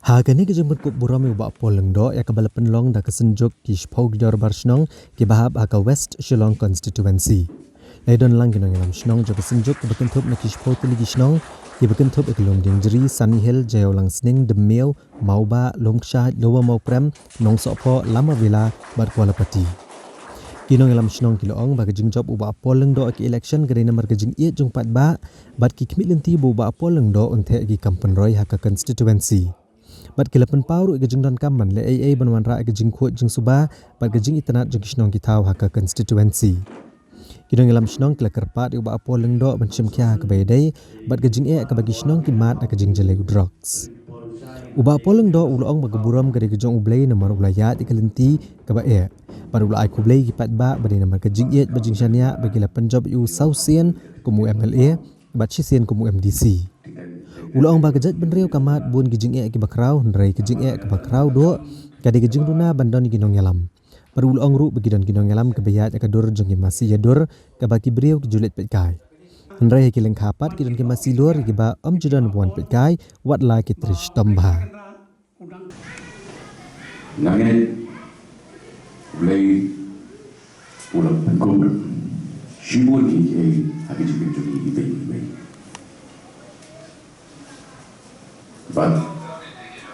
Hagani kejemput kup burami ubak poleng do ya kabala penlong da kesenjuk ki shpog dor barsnong ki bahab aka West Shillong constituency. Laidon lang ginong ilam shnong jo kesenjuk ki bekentup na ki shpog tili gisnong ki bekentup iklong dingjeri Sunny Hill jayo lang sning demil mauba longksha lowa mau prem nong sopo lama villa bar kuala pati. Kinong ilam shnong kiloong ba kejing job ubak poleng do ki election gari namar kejing iet jong pat ba bat ki kemit lenti bu ubak poleng do unte ki kampen roy haka constituency. Bat kilapan pauru ke jing don kaman le AA banwan ra ke jing khot jing suba bat ke jing itanat jing kisnong kitau haka constituency. Kidong ilam snong kila kerpat uba apoleng do banchim kya ke bayday bat ke jing ke bagi snong kimat ke jing jelek drugs. Uba apoleng do ulong magaburam ke jong ublay nomor ulayat ikalenti ke ba bat ulai kublay kipat ba badi nomor ke jing bajing shania bagi lapan job u sausian kumu MLA bat sisian kumu MDC. Ulang ba kejat benreu kamat bun gijing ki bakrau ndrai gijing ke bakrau do kadi gijing duna bandon ginong yalam baru ulang ru begidon ginong yalam ke bayat ka dur jong masih yadur ke baki breu ke julet petkai ndrai ki leng khapat kidon ki masih lur ki ba om judan buan petkai wat la ki trish tamba nangen ulai ulang pengkum shibun ki hagi jing ibe but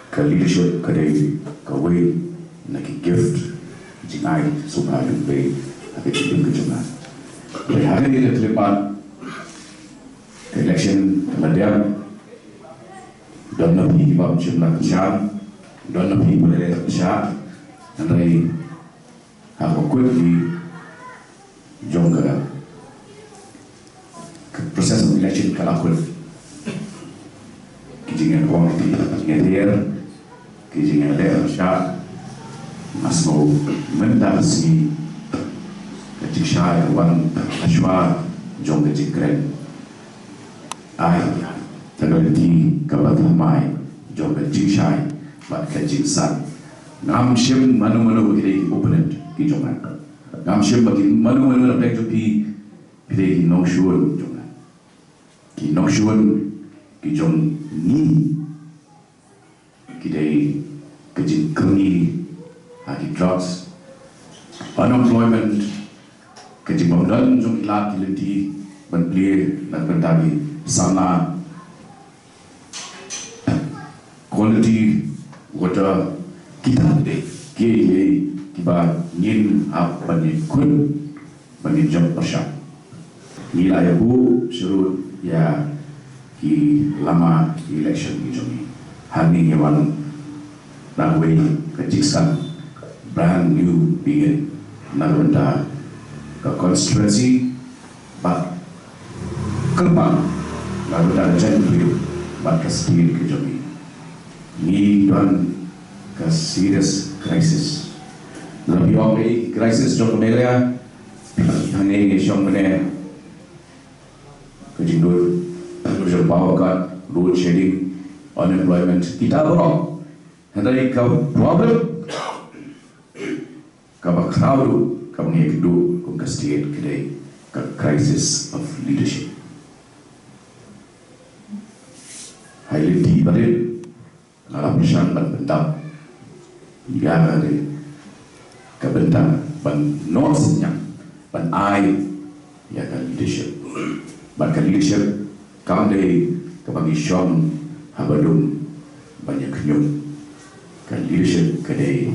ka leadership kadai ka way na ki gift jingai subha dum be ake tin ke jona le hare ni le pan election madiam don na bi ba chimna cham don na bi le cha nai ha ko ko di jonga process of election kala ko kijingan quality, kijingan air, kijingan air syak, masmo mental si kecik syai wan aswa jong kecik keren, ay tagaliti kabat hamai jong kecik syai bat kecik san, ngam sim manu kiri opponent kijongan, ngam sim bagi manu napek tu kiri nong shuan jongan, ki nong shuan kijong ni kidai kejing kerni haki drugs unemployment kejing bamdan jong ilat kilenti banplie dan bentagi sana quality water kita de ke kiba nyin ap bani kun bani jom persyak ni la bu surut ya ki lama election ki jomi hani yawan langway kejiksan brand new begin narunda ke constituency but kelpang narunda janju but kestin ki jomi ni don ke serious crisis lebih okay crisis jong melia hani jong melia kejindul social power cut, load shedding, unemployment, kita borong. Hendak kau problem, kau crowd, kau mengedu, kau kasih kedai, kau crisis of leadership. Highly deep badin, ngalah persian ban bentang, ya ada, kau bentang ban non senyap, ban I, ya kan leadership, ban leadership. Kau dari kebagi syam habadum banyak nyum kan leadership kedai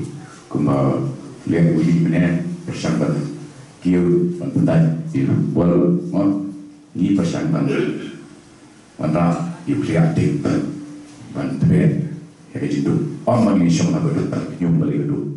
kuma lihat uli mana persyaratan kiu penting di wal mon ni persyaratan mana di kreatif ban tebe ya jitu orang ni syam habadum nyum balik itu